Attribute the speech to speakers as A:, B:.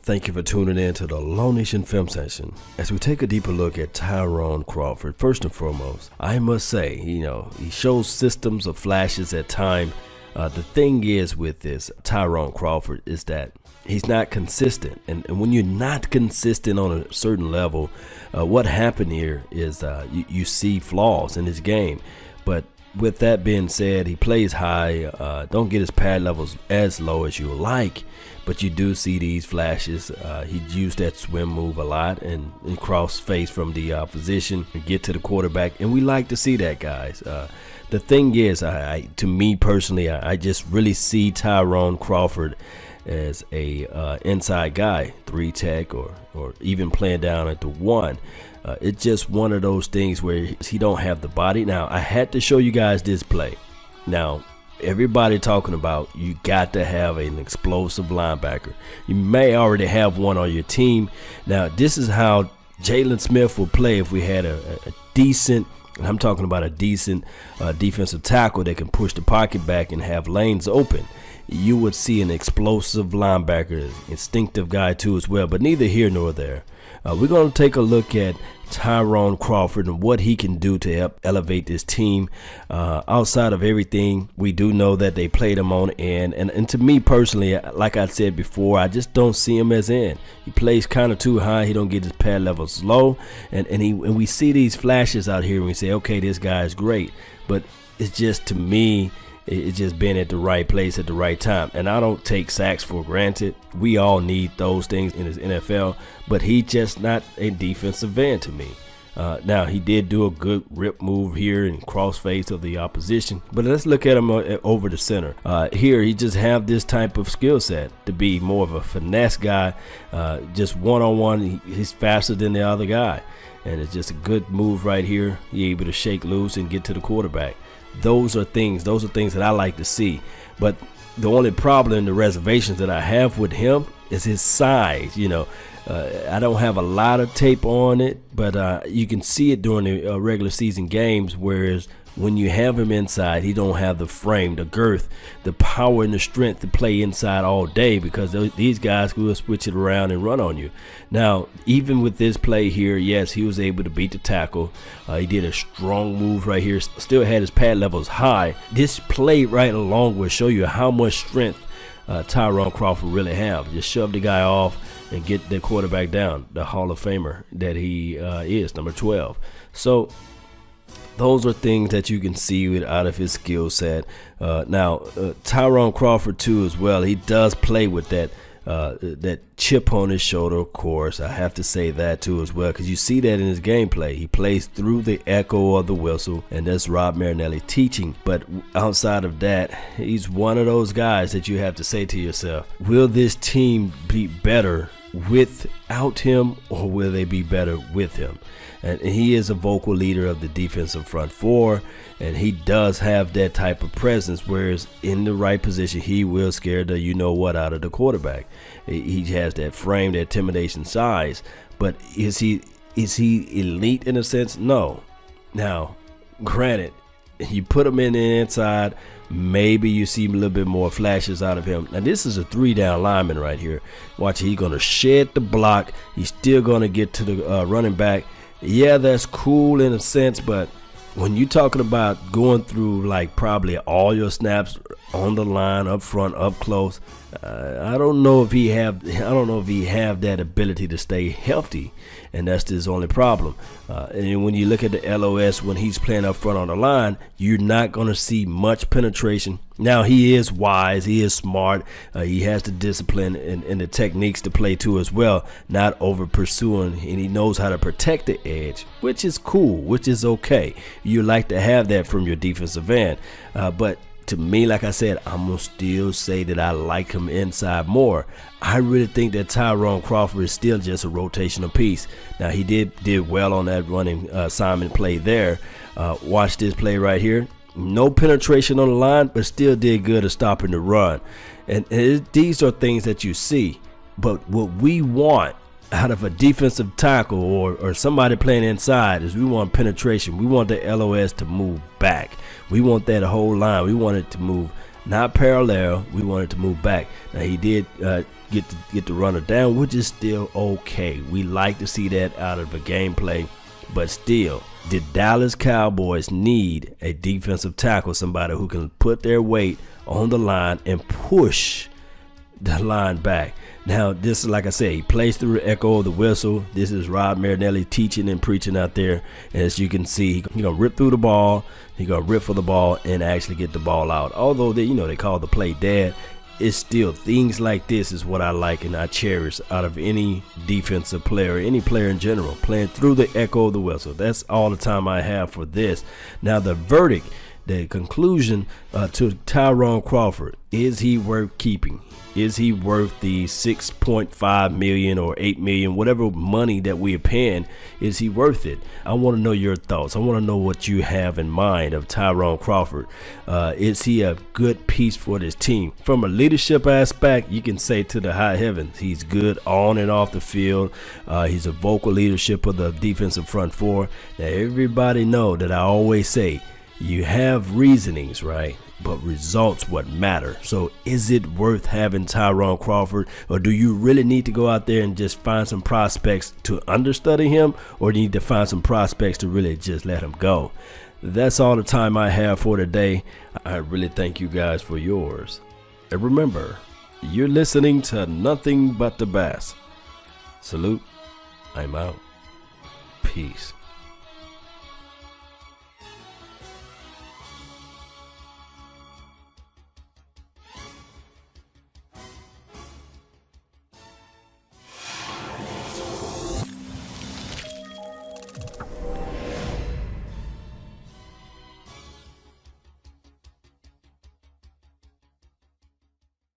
A: Thank you for tuning in to the Low Nation Film Session. As we take a deeper look at Tyrone Crawford, first and foremost, I must say, he shows systems of flashes at time. The thing is with this Tyrone Crawford is that he's not consistent. And when you're not consistent on a certain level, what happened here is you see flaws in his game. But with that being said, he plays high, don't get his pad levels as low as you like, but you do see these flashes. He used that swim move a lot and cross face from the opposition and get to the quarterback, and we like to see that, guys. The thing is, to me personally, I just really see Tyrone Crawford as a inside guy, 3 tech or even playing down at the 1. It's just one of those things where he don't have the body. Now, I had to show you guys this play. Now, everybody talking about you got to have an explosive linebacker. You may already have one on your team. Now, this is how Jalen Smith will play if we had a decent, and I'm talking about a decent defensive tackle that can push the pocket back and have lanes open. You would see an explosive linebacker, instinctive guy too as well, but neither here nor there. We're going to take a look at Tyrone Crawford and what he can do to help elevate this team. Outside of everything, we do know that they played him on end. And to me personally, like I said before, I just don't see him as in. He plays kind of too high. He don't get his pad levels low. And we see these flashes out here and we say, okay, this guy is great. But it's just, to me, it's just been at the right place at the right time. And I don't take sacks for granted. We all need those things in his NFL, but he's just not a defensive end to me. Now, he did do a good rip move here and cross face of the opposition, but let's look at him over the center. Here, he just have this type of skill set to be more of a finesse guy. Just one-on-one, he's faster than the other guy. And it's just a good move right here. He's able to shake loose and get to the quarterback. Those are things that I like to see. But the only problem, the reservations that I have with him is his size. I don't have a lot of tape on it, but you can see it during the regular season games, whereas when you have him inside, he don't have the frame, the girth, the power and the strength to play inside all day, because these guys will switch it around and run on you. Now, even with this play here, yes, he was able to beat the tackle. He did a strong move right here, still had his pad levels high. This play right along will show you how much strength Tyrone Crawford really have. Just shove the guy off and get the quarterback down, the Hall of Famer that he is, number 12. So those are things that you can see out of his skill set. Now, Tyrone Crawford too as well. He does play with that chip on his shoulder, of course. I have to say that too as well, because you see that in his gameplay. He plays through the echo of the whistle, and that's Rob Marinelli teaching. But outside of that, he's one of those guys that you have to say to yourself, will this team be better without him, or will they be better with him? And he is a vocal leader of the defensive front four, and he does have that type of presence, whereas in the right position, he will scare the you-know-what out of the quarterback. He has that frame, that intimidation size, but is he elite in a sense? No. Now, granted, you put him in the inside, maybe you see a little bit more flashes out of him. Now, this is a 3-down lineman right here. Watch, he's going to shed the block. He's still going to get to the running back. Yeah, that's cool in a sense, but when you're talking about going through like probably all your snaps on the line, up front, up close, I don't know if he have that ability to stay healthy, and that's his only problem. And when you look at the LOS when he's playing up front on the line, you're not going to see much penetration. Now, he is wise, he is smart, he has the discipline and the techniques to play too as well, not over pursuing, and he knows how to protect the edge, which is cool, which is okay. You like to have that from your defensive end, but to me, like I said, I'm going to still say that I like him inside more. I really think that Tyrone Crawford is still just a rotational piece. Now, he did well on that running Simon play there. Watch this play right here. No penetration on the line, but still did good at stopping the run. And these are things that you see. But what we want out of a defensive tackle or somebody playing inside is we want penetration. We want the LOS to move back. We want that whole line. We want it to move not parallel. We want it to move back. Now, he did get the runner down, which is still okay. We like to see that out of the gameplay, but still, the Dallas Cowboys need a defensive tackle, somebody who can put their weight on the line and push the line back. Now, this is, like I said, he plays through the echo of the whistle. This is Rob Marinelli teaching and preaching out there. As you can see, he's going to rip through the ball. He's going to rip for the ball and actually get the ball out. Although, they call the play dead, it's still things like this is what I like and I cherish out of any defensive player, any player in general, playing through the echo of the whistle. That's all the time I have for this. Now, the verdict, the conclusion to Tyrone Crawford, is he worth keeping? Is he worth the $6.5 million or $8 million, whatever money that we are paying? Is he worth it? I want to know your thoughts. I want to know what you have in mind of Tyrone Crawford. Is he a good piece for this team? From a leadership aspect, you can say to the high heavens, he's good on and off the field. He's a vocal leadership of the defensive front four. Now, everybody know that I always say, you have reasonings, right? But results what matter. So is it worth having Tyrone Crawford, or do you really need to go out there and just find some prospects to understudy him, or do you need to find some prospects to really just let him go? That's all the time I have for today. I really thank you guys for yours. And remember, you're listening to nothing but the best. Salute. I'm out. Peace.